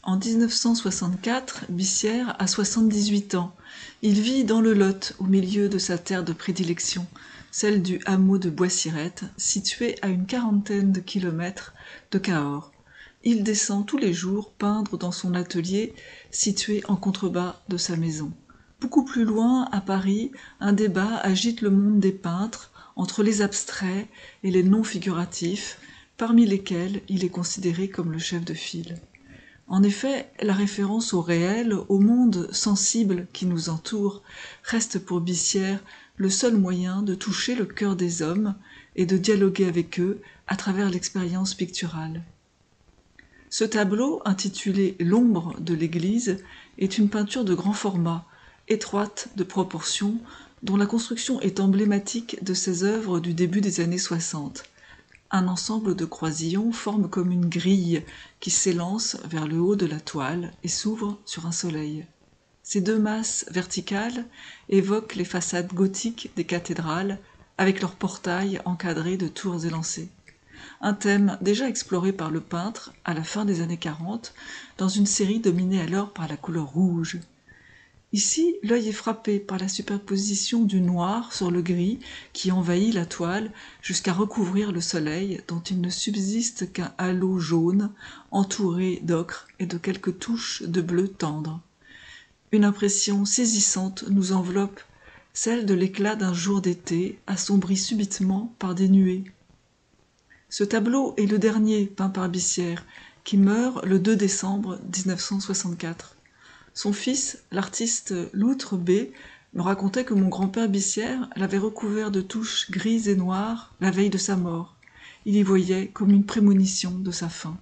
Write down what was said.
En 1964, Bissière a 78 ans. Il vit dans le Lot, au milieu de sa terre de prédilection, celle du hameau de Boissirette, situé à une quarantaine de kilomètres de Cahors. Il descend tous les jours peindre dans son atelier, situé en contrebas de sa maison. Beaucoup plus loin, à Paris, un débat agite le monde des peintres entre les abstraits et les non-figuratifs, parmi lesquels il est considéré comme le chef de file. En effet, la référence au réel, au monde sensible qui nous entoure, reste pour Bissière le seul moyen de toucher le cœur des hommes et de dialoguer avec eux à travers l'expérience picturale. Ce tableau, intitulé « L'ombre de l'église », est une peinture de grand format, étroite de proportions, dont la construction est emblématique de ses œuvres du début des années 60. Un ensemble de croisillons forme comme une grille qui s'élance vers le haut de la toile et s'ouvre sur un soleil. Ces deux masses verticales évoquent les façades gothiques des cathédrales avec leurs portails encadrés de tours élancées. Un thème déjà exploré par le peintre à la fin des années 40 dans une série dominée alors par la couleur rouge. Ici, l'œil est frappé par la superposition du noir sur le gris qui envahit la toile jusqu'à recouvrir le soleil dont il ne subsiste qu'un halo jaune entouré d'ocre et de quelques touches de bleu tendre. Une impression saisissante nous enveloppe, celle de l'éclat d'un jour d'été assombri subitement par des nuées. Ce tableau est le dernier peint par Bissière, qui meurt le 2 décembre 1964. Son fils, l'artiste Loutre B, me racontait que mon grand-père Bissière l'avait recouvert de touches grises et noires la veille de sa mort. Il y voyait comme une prémonition de sa fin.